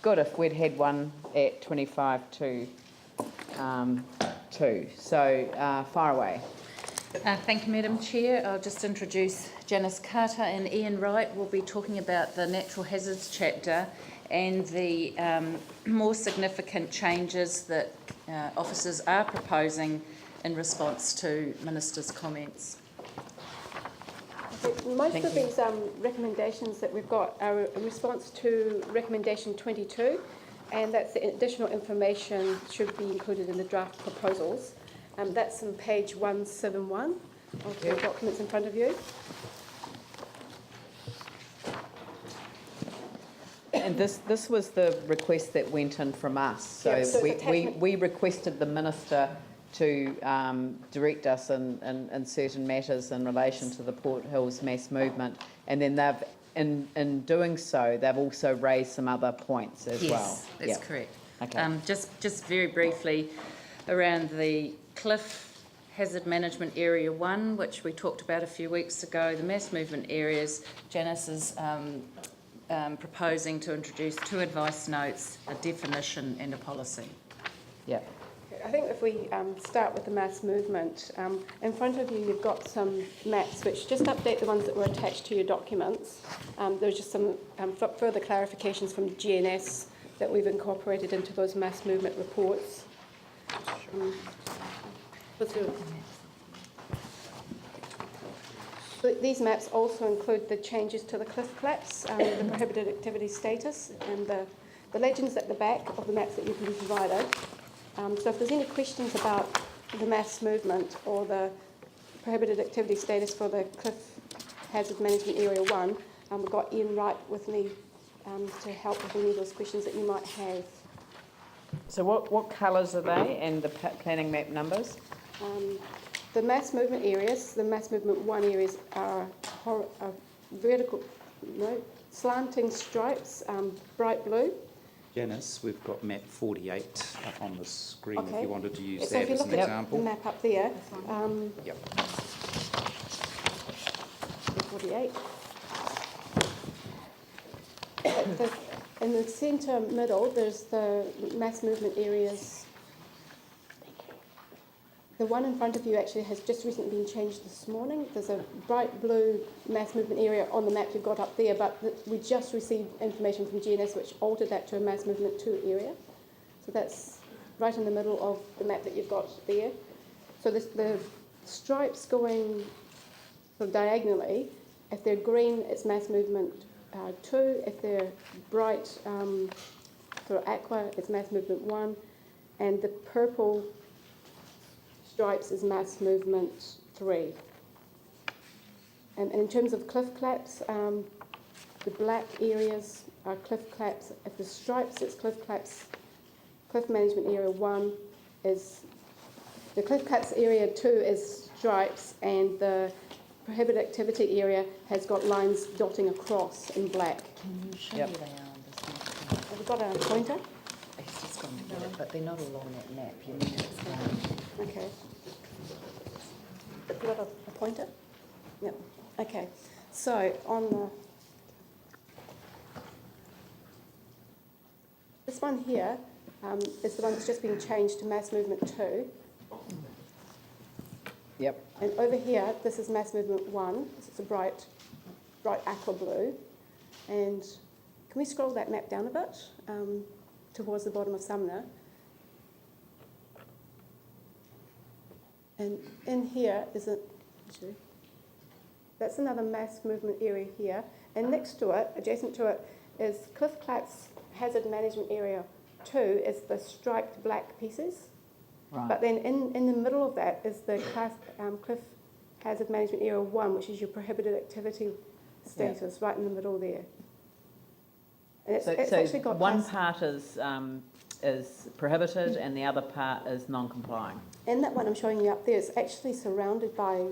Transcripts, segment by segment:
good if we'd had one at 25 to 2. So far away. Thank you, Madam Chair. I'll just introduce Janice Carter and Ian Wright. Will be talking about the natural hazards chapter and the more significant changes that officers are proposing in response to Minister's comments. Most of these recommendations that we've got are in response to recommendation 22, and that's the additional information should be included in the draft proposals. That's on page 171 of the documents in front of you. And this was the request that went in from us. So, we requested the Minister to direct us in certain matters in relation to the Port Hills mass movement, and then they've, in doing so, they've also raised some other points as well. Yes, that's correct. Okay. Just very briefly, around the Cliff Hazard Management Area 1, which we talked about a few weeks ago, the mass movement areas, Janice is proposing to introduce 2 advice notes, a definition and a policy. Yeah. I think if we start with the mass movement, in front of you you've got some maps which just update the ones that were attached to your documents. There's just some further clarifications from GNS that we've incorporated into those mass movement reports. These maps also include the changes to the cliff collapse, the prohibited activity status, and the legends at the back of the maps that you've been provided. So if there's any questions about the mass movement or the prohibited activity status for the Cliff Hazard Management Area 1, we've got Ian Wright with me to help with any of those questions that you might have. So what colours are they and the planning map numbers? The mass movement areas, the mass movement 1 areas are slanting stripes, bright blue. Janice, we've got map 48 up on the screen Okay. if you wanted to use So that if you as look an at example. the map up there, Yep. 48. In the centre middle, there's the mass movement areas. The one in front of you actually has just recently been changed this morning. There's a bright blue mass movement area on the map you've got up there, but we just received information from GNS which altered that to a mass movement 2 area. So that's right in the middle of the map that you've got there. So the stripes going sort of diagonally, if they're green, it's mass movement 2. If they're bright sort of aqua, it's mass movement 1. And the purple stripes is mass movement 3. And in terms of cliff collapse, the black areas are cliff collapse. If the stripes, it's cliff collapse. Cliff management area 1 is the cliff collapse area 2 is stripes, and the prohibited activity area has got lines dotting across in black. Can you show me they are on this map? Have we got a pointer? It's just gone to get it, but they're not all on that map. You need to explain. Okay. Have we got a pointer? Yep. Okay. So on this one here is the one that's just been changed to mass movement 2. Yep. And over here, this is mass movement 1. It's a bright aqua blue. And can we scroll that map down a bit towards the bottom of Sumner? And in here is that's another mass movement area here. And next to it, adjacent to it, is Cliff Collapse Hazard Management Area 2 is the striped black pieces. Right. But then in the middle of that is the Cliff Hazard Management Area 1, which is your prohibited activity status, right in the middle there. And it's actually got one part is prohibited and the other part is non-complying. In that one I'm showing you up there, it's actually surrounded by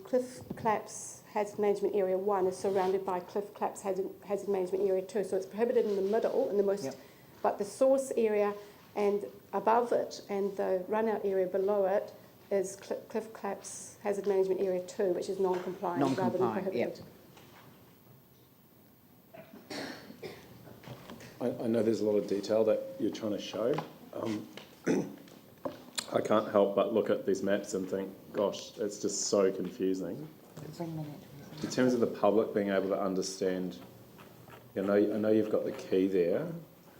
Cliff Collapse Hazard Management Area 1 is surrounded by Cliff Collapse Hazard Management Area 2. So it's prohibited in the middle, in the most, but the source area and above it and the run-out area below it is Cliff Collapse Hazard Management Area 2, which is non-compliant rather than prohibited. I know there's a lot of detail that you're trying to show. I can't help but look at these maps and think, gosh, it's just so confusing. In terms of the public being able to understand, I know you've got the key there,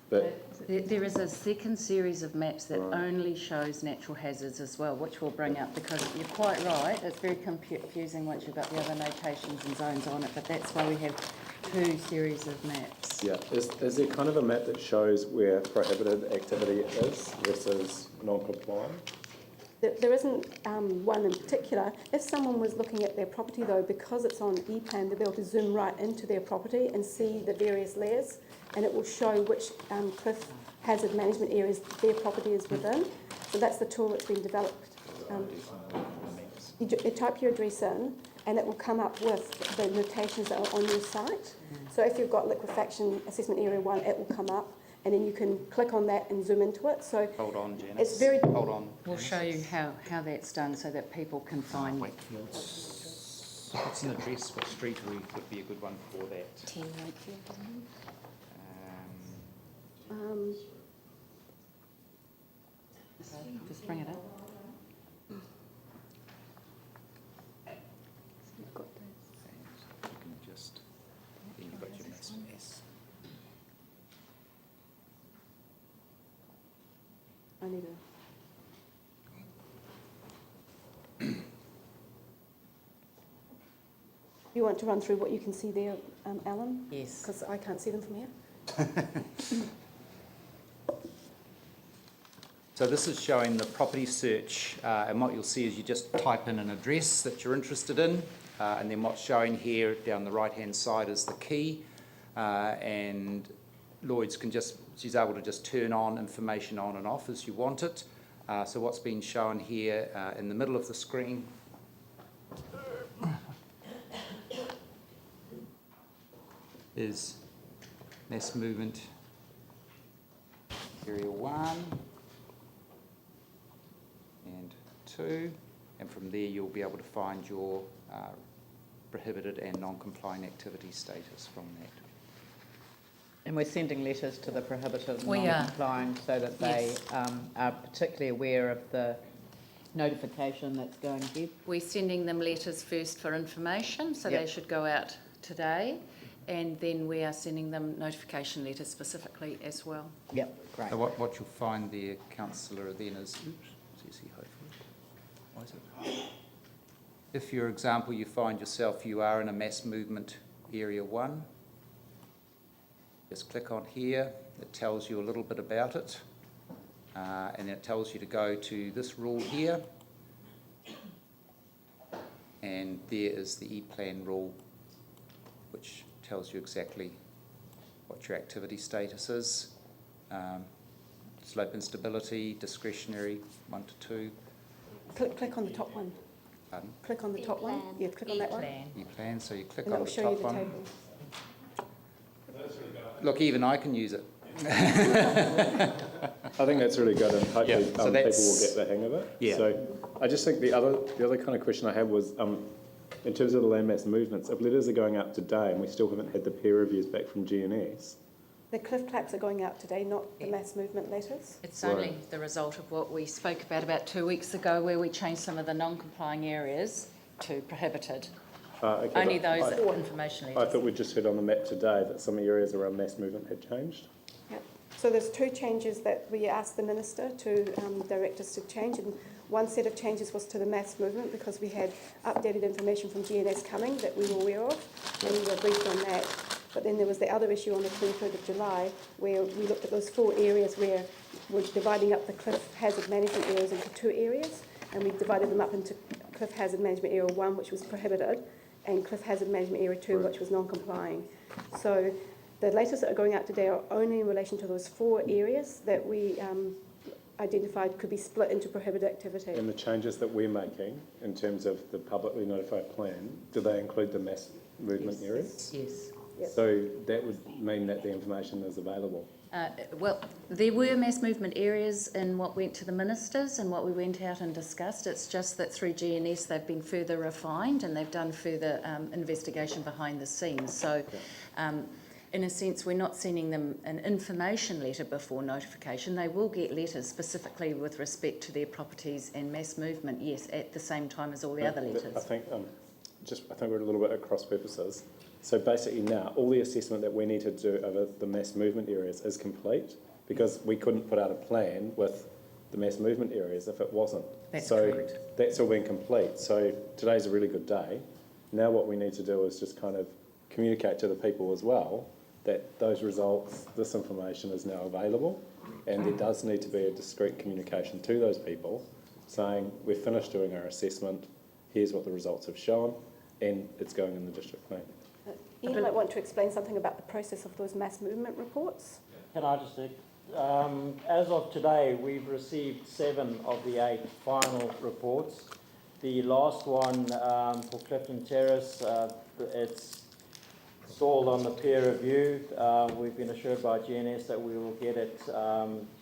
but There is a second series of maps that only shows natural hazards as well, which we'll bring up, because you're quite right, it's very confusing once you've got the other notations and zones on it, but that's why we have two series of maps. yeah, is there kind of a map that shows where prohibited activity is versus non-compliant? There isn't one in particular. If someone was looking at their property though, because it's on e-plan, they'll be able to zoom right into their property and see the various layers, and it will show which cliff hazard management areas their property is within. So that's the tool that's been developed. You type your address in and it will come up with the notations that are on your site. So if you've got liquefaction assessment area 1, it will come up, and then you can click on that and zoom into it. So Hold on, Janice. it's very... Hold on. We'll show you how that's done so that people can find... What's an address? What street would be a good one for that? 10 Wakefield. Just bring it up. You can just, then you've got your S. I need You want to run through what you can see there, Alan? Yes. Because I can't see them from here. So this is showing the property search, and what you'll see is you just type in an address that you're interested in, and then what's showing here down the right-hand side is the key, and Lloyd's she's able to just turn on information on and off as you want it. So what's been shown here in the middle of the screen is mass movement area 1 and 2, and from there you'll be able to find your prohibited and non-compliant activity status from that. And we're sending letters to the prohibited and We are. non-complying so that they Yes. are particularly aware of the notification that's going ahead. We're sending them letters first for information, so Yep. they should go out today, and then we are sending them notification letters specifically as well. Yep, great. So what you'll find there, councillor, then is, CC hopefully, why is it? If, for example, you find yourself, you are in a mass movement area 1, just click on here, it tells you a little bit about it, and it tells you to go to this rule here, and there is the E-plan rule, which tells you exactly what your activity status is. Slope instability, discretionary, 1 to 2. Click on the top one. Pardon? Click on the top one. Yeah, click on that one. E-plan, so you click And that on will the show you top the one. table. Look, even I can use it. I think that's really good, and hopefully Yeah, so people will that's- get the hang of it. Yeah. So I just think the other kind of question I had was, in terms of the landmass movements, if letters are going out today and we still haven't had the peer reviews back from GNS, The cliff claps are going out today, not the mass movement letters. It's only the result of what we spoke about 2 weeks ago, where we changed some of the non-complying areas to prohibited. okay, Only but those information I letters. thought we just heard on the map today that some areas around mass movement had changed. Yep. So there's 2 changes that we asked the Minister to direct us to change, and one set of changes was to the mass movement because we had updated information from GNS coming that we were aware of, and we were briefed on that. But then there was the other issue on the 23rd of July where we looked at those 4 areas where we're dividing up the cliff hazard management areas into 2 areas, and we divided them up into cliff hazard management area 1, which was prohibited, and cliff hazard management area 2, which was non-complying. So the letters that are going out today are only in relation to those 4 areas that we identified could be split into prohibited activity. And the changes that we're making in terms of the publicly notified plan, do they include the mass movement areas? Yes. Yep. So that would mean that the information is available. Well, there were mass movement areas in what went to the ministers and what we went out and discussed. It's just that through GNS they've been further refined and they've done further investigation behind the scenes. So in a sense, we're not sending them an information letter before notification. They will get letters specifically with respect to their properties and mass movement, yes, at the same time as all the other letters. I think we're a little bit at cross purposes. So basically now, all the assessment that we need to do over the mass movement areas is complete, because we couldn't put out a plan with the mass movement areas if it wasn't. That's so correct. That's all been complete. So today's a really good day. Now what we need to do is just kind of communicate to the people as well that those results, this information is now available, and there does need to be a discreet communication to those people saying we've finished doing our assessment, here's what the results have shown, and it's going in the district plan. Ian might want to explain something about the process of those mass movement reports. Can I just as of today, we've received 7 of the 8 final reports. The last one for Clifton Terrace, it's stalled on the peer review. We've been assured by GNS that we will get it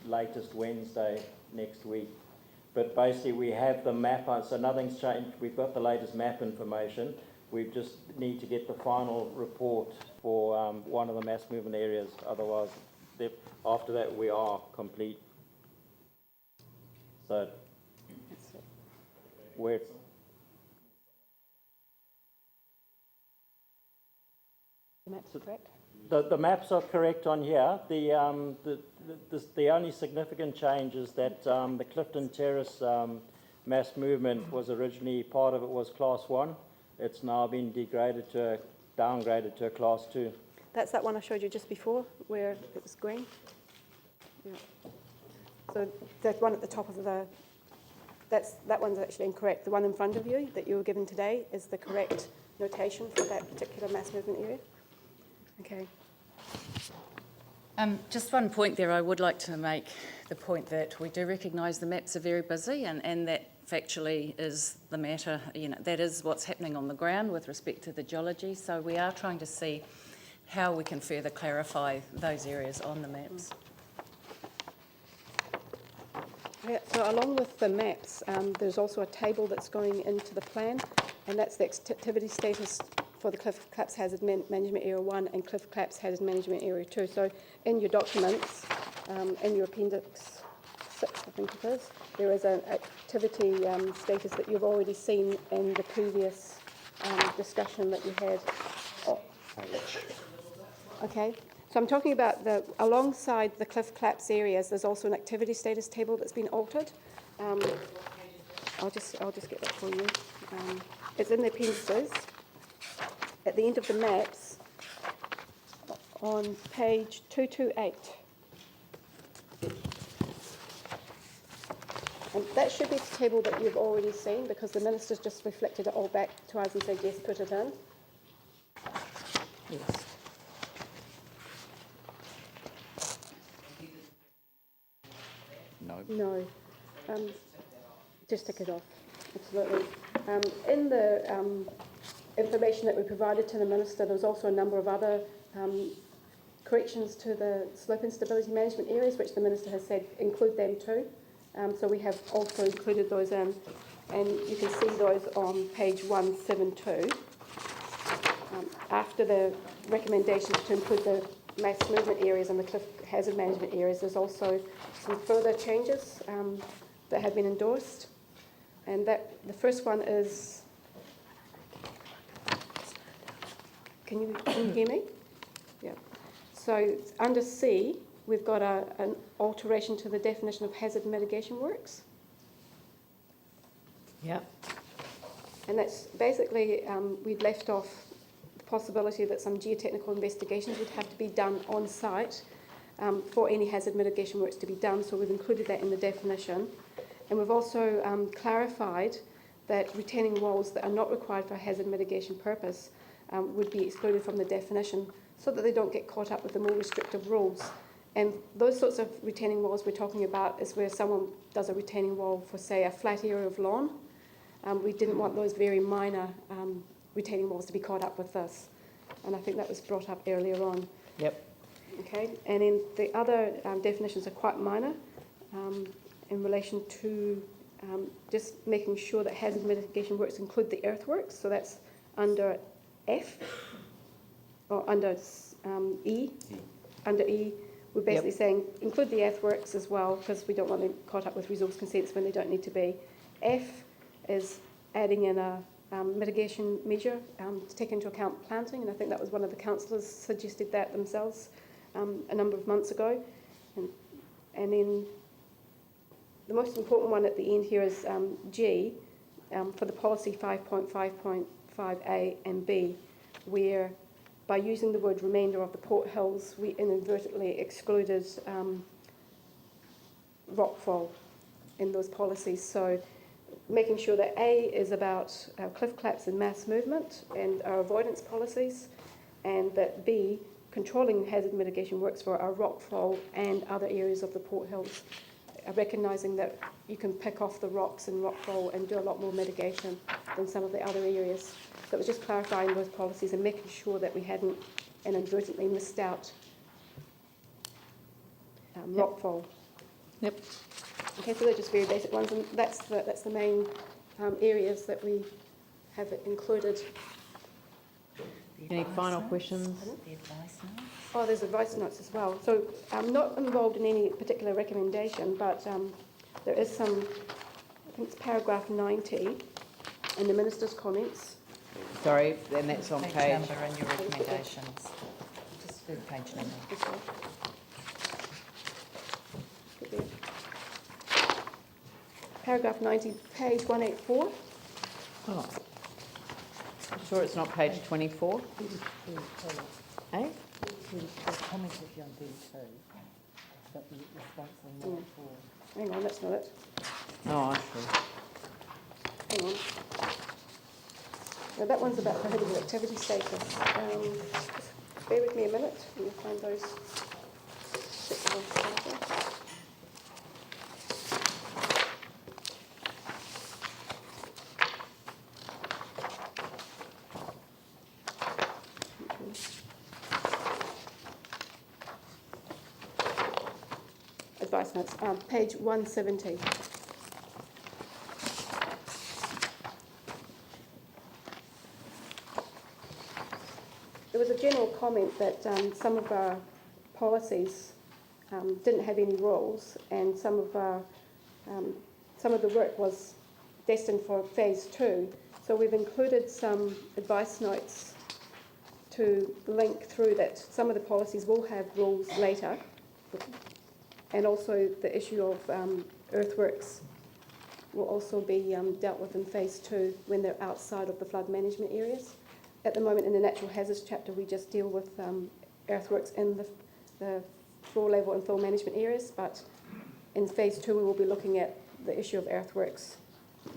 latest Wednesday next week. But basically we have the map, so nothing's changed. We've got the latest map information. We just need to get the final report for one of the mass movement areas. Otherwise, after that, we are complete. So, we're... The maps are correct? The maps are correct on here. The only significant change is that the Clifton Terrace mass movement was originally, part of it was Class 1. It's now been downgraded to a Class 2. That's that one I showed you just before, where it was green. Yeah. So that one at the top of that one's actually incorrect. The one in front of you that you were given today is the correct notation for that particular mass movement area. Okay. Just one point there, I would like to make the point that we do recognise the maps are very busy, and that factually is the matter, that is what's happening on the ground with respect to the geology. So we are trying to see how we can further clarify those areas on the maps. Yeah, so along with the maps, there's also a table that's going into the plan, and that's the activity status for the Cliff Claps Hazard Management Area 1 and Cliff Claps Hazard Management Area 2. So in your documents, in your Appendix 6, I think it is, there is an activity status that you've already seen in the previous discussion that you had. Oh. Okay, so I'm talking about alongside the Cliff Claps areas, there's also an activity status table that's been altered. I'll just get that for you. It's in the appendices. At the end of the maps, on page 228. And that should be the table that you've already seen, because the Minister's just reflected it all back to us and said, yes, put it in. Yes. No. Just tick it off. Absolutely. In the information that we provided to the Minister, there was also a number of other corrections to the slope instability management areas, which the Minister has said include them too. So we have also included those in, and you can see those on page 172. After the recommendations to include the mass movement areas and the cliff hazard management areas, there's also some further changes that have been endorsed. And the first one is, can you hear me? Yeah. So under C, we've got an alteration to the definition of hazard mitigation works. Yeah. And that's basically, we'd left off the possibility that some geotechnical investigations would have to be done on site for any hazard mitigation works to be done. So we've included that in the definition. And we've also clarified that retaining walls that are not required for a hazard mitigation purpose would be excluded from the definition, so that they don't get caught up with the more restrictive rules. And those sorts of retaining walls we're talking about is where someone does a retaining wall for, say, a flat area of lawn. We didn't want those very minor retaining walls to be caught up with this. And I think that was brought up earlier on. Yep. Okay, and then the other definitions are quite minor in relation to just making sure that hazard mitigation works include the earthworks. So that's under F, or under E. Under E, we're basically saying include the earthworks as well, because we don't want them caught up with resource consents when they don't need to be. F is adding in a mitigation measure to take into account planting, and I think that was one of the councillors suggested that themselves a number of months ago. And then the most important one at the end here is G, for the policy 5.5.5A and B, where by using the word remainder of the Port Hills, we inadvertently excluded rockfall in those policies. So making sure that A is about cliff collapse and mass movement and our avoidance policies, and that B, controlling hazard mitigation works for our rockfall and other areas of the Port Hills, recognising that you can pick off the rocks and rockfall and do a lot more mitigation than some of the other areas. So it was just clarifying those policies and making sure that we hadn't inadvertently missed out rockfall. Yep. Okay, so they're just very basic ones, and that's the main areas that we have included. Any final questions? The advice notes? Oh, there's advice notes as well. So I'm not involved in any particular recommendation, but there is some, I think it's paragraph 90 in the Minister's comments. Sorry, and that's on page. number and your recommendations. Just do page number. Okay. Good there. Paragraph 90, page 184. Oh. Sure it's not page 24? Eh? Hang on, that's not it. Oh, I see. Hang on. Now that one's about prohibited activity status. Just bear with me a minute. Let me find those. Advice notes, page 170. There was a general comment that some of our policies didn't have any rules, and some of the work was destined for phase 2. So we've included some advice notes to link through that. Some of the policies will have rules later, and also the issue of earthworks will also be dealt with in phase 2 when they're outside of the flood management areas. At the moment in the natural hazards chapter, we just deal with earthworks in the floor level and fill management areas, but in phase 2 we will be looking at the issue of earthworks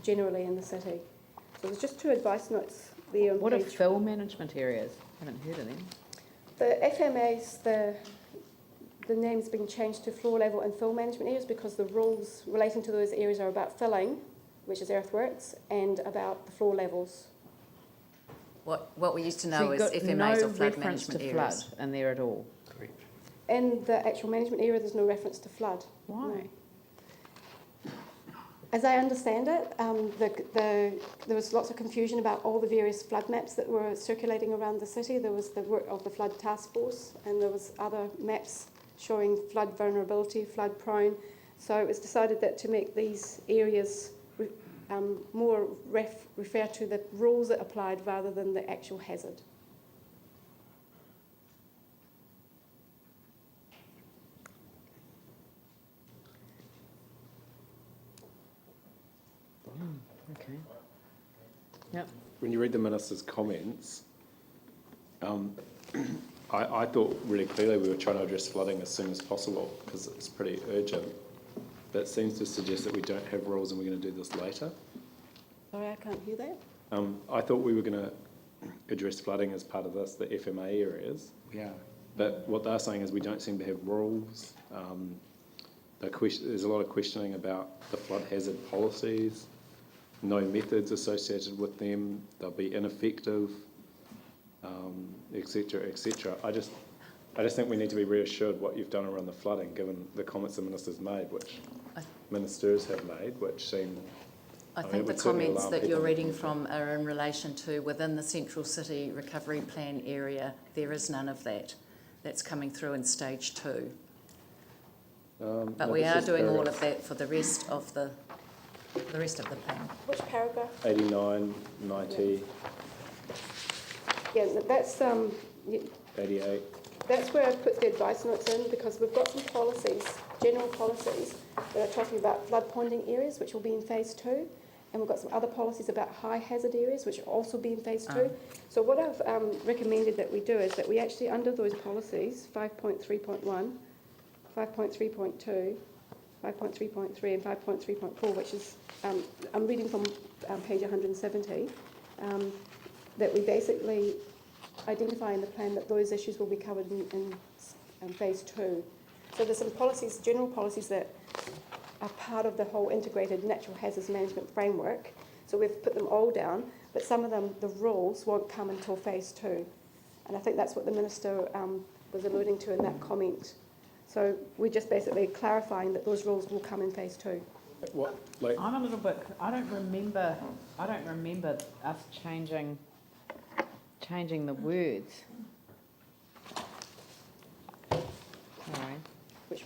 generally in the city. So there's just 2 advice notes there on What are page. fill management areas? I haven't heard of them. The FMAs, the name's been changed to floor level and fill management areas because the rules relating to those areas are about filling, which is earthworks, and about the floor levels. What we used to So know you've is got FMAs no or flood reference management to areas. flood in there at all. In the actual management area, there's no reference to flood. Why? No. As I understand it, there was lots of confusion about all the various flood maps that were circulating around the city. There was the work of the flood task force, and there was other maps showing flood vulnerability, flood prone. So it was decided that to make these areas more refer to the rules that applied rather than the actual hazard. Okay. Yep. When you read the Minister's comments, I thought really clearly we were trying to address flooding as soon as possible because it's pretty urgent. That seems to suggest that we don't have rules and we're going to do this later. Sorry, I can't hear that. I thought we were going to address flooding as part of this, the FMA areas. Yeah. But what they're saying is we don't seem to have rules. There's a lot of questioning about the flood hazard policies, no methods associated with them, they'll be ineffective, etc., etc. I just think we need to be reassured what you've done around the flooding, given the comments the Minister's made, which ministers have made, which seem... I mean, think it the would certainly comments alarm that you're people. reading from are in relation to within the Central City Recovery Plan area, there is none of that. that's coming through in stage 2. But No, we this are is doing all paragraph of that for the rest of the plan. Which paragraph? 89, 90, Yeah, that's 88. That's where I've put the advice notes in, because we've got some policies, general policies, that are talking about flood ponding areas, which will be in phase 2, and we've got some other policies about high hazard areas, which will also be in phase 2. So what I've recommended that we do is that we actually, under those policies, 5.3.1, 5.3.2, 5.3.3 and 5.3.4, which is, I'm reading from page 170, that we basically identify in the plan that those issues will be covered in phase 2. So there's some policies, general policies that are part of the whole integrated natural hazards management framework. So we've put them all down, but some of them, the rules, won't come until phase 2. And I think that's what the Minister was alluding to in that comment. So we're just basically clarifying that those rules will come in phase 2. What, like, I'm a little bit, I don't remember us changing the words. Sorry.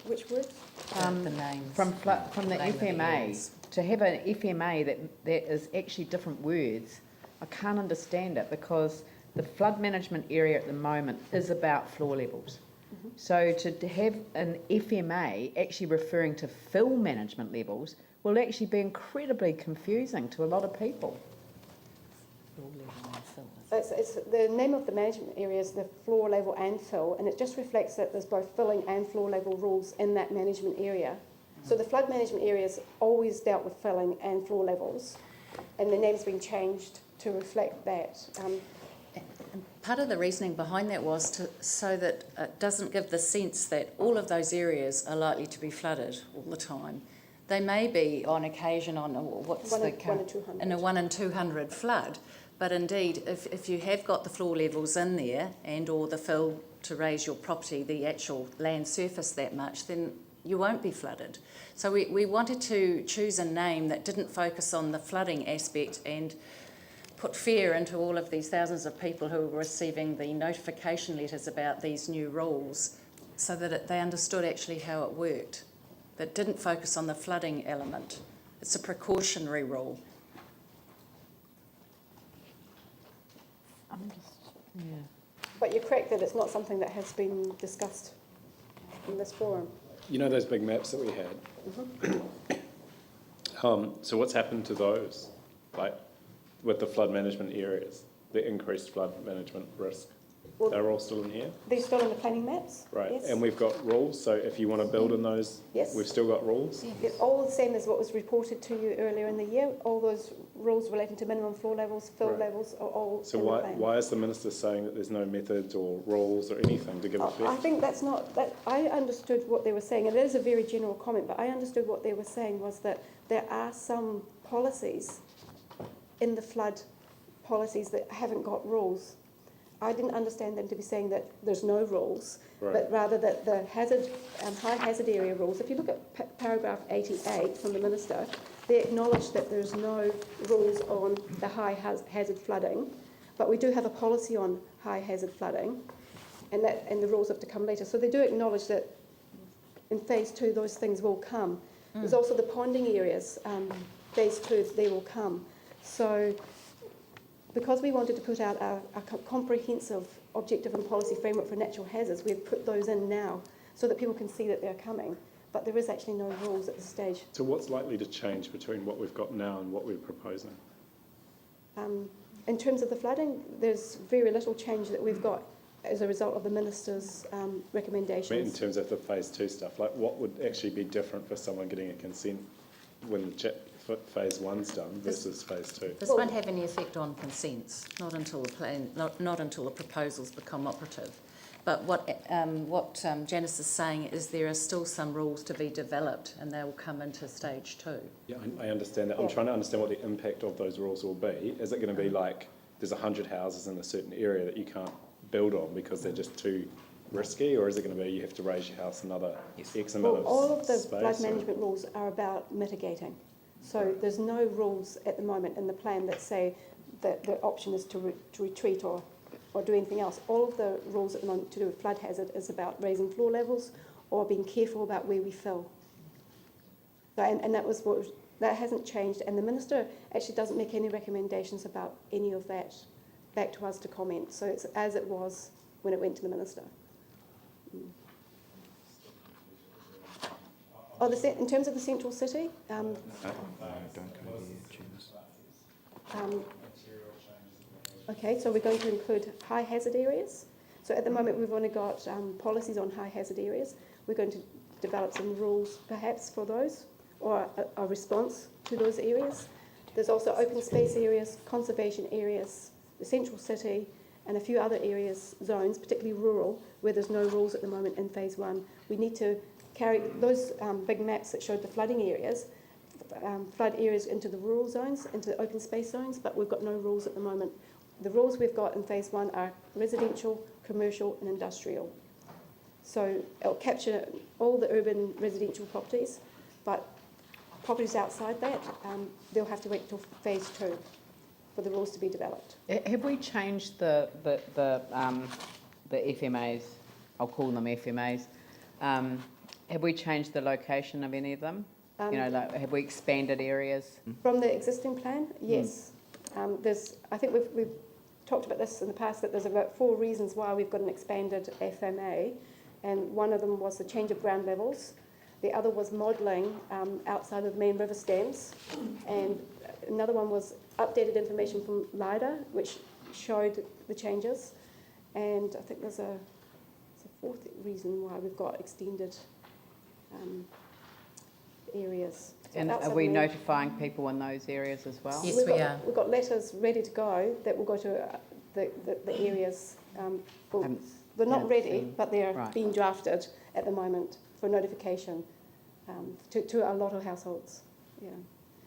Which words? The names. From the Name of the FMA, areas. to have an FMA that is actually different words, I can't understand it, because the flood management area at the moment is about floor levels. So to have an FMA actually referring to fill management levels will actually be incredibly confusing to a lot of people. It's the name of the management area is the floor level and fill, and it just reflects that there's both filling and floor level rules in that management area. So the flood management area has always dealt with filling and floor levels, and the name's been changed to reflect that. Part of the reasoning behind that was so that it doesn't give the sense that all of those areas are likely to be flooded all the time. They may be on occasion on in a 1 in 200 flood, but indeed if you have got the floor levels in there and or the fill to raise your property, the actual land surface that much, then you won't be flooded. So we wanted to choose a name that didn't focus on the flooding aspect and put fear into all of these thousands of people who were receiving the notification letters about these new rules, so that they understood actually how it worked. But didn't focus on the flooding element. It's a precautionary rule. But you're correct that it's not something that has been discussed in this forum. you know those big maps that we had? So what's happened to those, like with the flood management areas, the increased flood management risk? Well, They're all still in here? they're still in the planning maps. Right, Yes. and we've got rules, so if you want to build in those, Yes. we've still got rules? It's all the same as what was reported to you earlier in the year. All those rules relating to minimum floor levels, fill Right. levels are all So in the plan. why is the Minister saying that there's no methods or rules or anything to give I effect? think that's not, that I understood what they were saying, and it is a very general comment, but I understood what they were saying was that there are some policies in the flood policies that haven't got rules. I didn't understand them to be saying that there's no rules, Right. but rather that the hazard, high hazard area rules, if you look at paragraph 88 from the Minister, they acknowledge that there's no rules on the high hazard flooding, but we do have a policy on high hazard flooding, and the rules have to come later. So they do acknowledge that in phase 2 those things will come. There's also the ponding areas, phase 2, they will come. So because we wanted to put out a comprehensive objective and policy framework for natural hazards, we've put those in now so that people can see that they're coming. But there is actually no rules at this stage. So what's likely to change between what we've got now and what we're proposing? In terms of the flooding, there's very little change that we've got as a result of the Minister's recommendations. I mean, in terms of the phase 2 stuff, like what would actually be different for someone getting a consent when the phase 1's done versus phase 2? This won't have any effect on consents, not until the plan, not until the proposals become operative. But what Janice is saying is there are still some rules to be developed, and they will come into stage 2. Yeah, I understand that. I'm trying to understand what the impact of those rules will be. Is it going to be like there's 100 houses in a certain area that you can't build on because they're just too risky, or is it going to be you have to raise your house another X amount of all of the space, flood management rules are about mitigating. So there's no rules at the moment in the plan that say that the option is to retreat or or do anything else. All of the rules at the moment to do with flood hazard is about raising floor levels or being careful about where we fill. So, and that was what that hasn't changed, and the minister actually doesn't make any recommendations about any of that back to us to comment. So it's as it was when it went to the minister. Oh, in terms of the central city, okay, so we're going to include high hazard areas. So at the moment we've only got policies on high hazard areas. We're going to develop some rules perhaps for those, or a response to those areas. There's also open space areas, conservation areas, the central city, and a few other areas, zones, particularly rural, where there's no rules at the moment in phase 1. We need to carry those big maps that showed the flooding areas, flood areas into the rural zones, into the open space zones, but we've got no rules at the moment. The rules we've got in phase 1 are residential, commercial and industrial. So it'll capture all the urban residential properties, but properties outside that, they'll have to wait till phase 2 for the rules to be developed. Have we changed the FMAs? I'll call them FMAs. Have we changed the location of any of them? Have we expanded areas? From the existing plan, yes. I think we've talked about this in the past, that there's about 4 reasons why we've got an expanded FMA, and one of them was the change of ground levels. The other was modelling outside of main river stems, and another one was updated information from LIDA, which showed the changes. And I think there's a 4th reason why we've got extended areas. So And are we notifying people in those areas as well? Yes, we are. We've got letters ready to go that will go to the areas. They're not ready, but they're being drafted at the moment for notification to a lot of households. Yeah.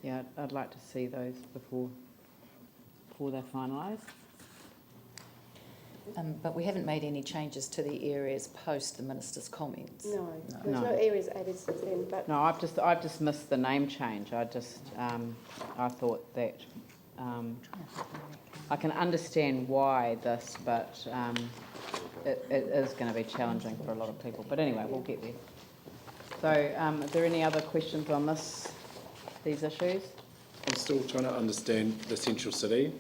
Yeah, I'd like to see those before they're finalised. But we haven't made any changes to the areas post the minister's comments. No, there's no areas added since then. But No, I've just missed the name change. I thought that I can understand why this, but it is going to be challenging for a lot of people. But anyway, we'll get there. So, are there any other questions on these issues? I'm still trying to understand the central city.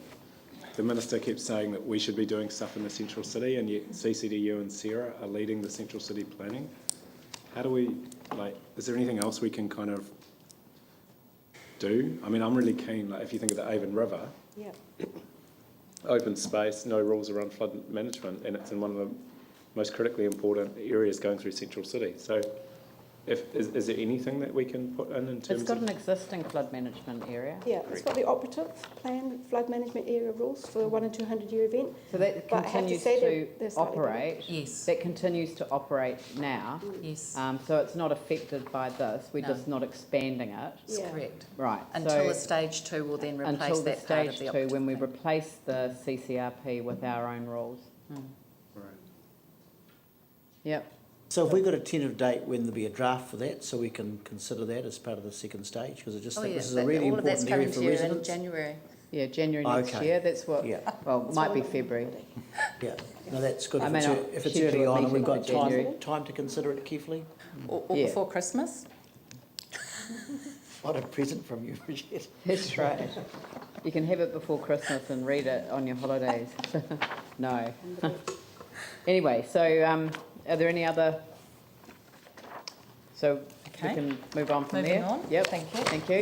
The minister keeps saying that we should be doing stuff in the central city, and yet CCDU and Sarah are leading the central city planning. How do we, is there anything else we can kind of do? I mean, I'm really keen, if you think of the Avon River, yeah. open space, no rules around flood management, and it's in one of the most critically important areas going through central city. So is there anything that we can put in terms of... It's got an existing flood management area. Yeah, it's got the operative plan flood management area rules for the 1 in 200 year event. So that continues to operate. Yes. That continues to operate now. Yes. So it's not affected by this. We're just not expanding it. That's Yeah. correct. Right. Until the stage 2 will then replace until the that part of stage the 2, when we operative replace the CCRP with our own rules. Right. Yep. So have we got a tentative date when there'll be a draft for that, so we can consider that as part of the second stage? Because I just think this is a really important area for residents. In January. Yeah, January next Okay. year. That's what. Yeah. Well, it might be February. Yeah, no, that's good I if may it's, not if it's schedule early a on and we've meeting got for January. time to consider it carefully. Or Yeah. before Christmas. What a present from you, Bridget. That's right. You can have it before Christmas and read it on your holidays. No. Anyway, so are there any other? So Okay. we can move on from Moving there. on. Yep. Thank you. Thank you.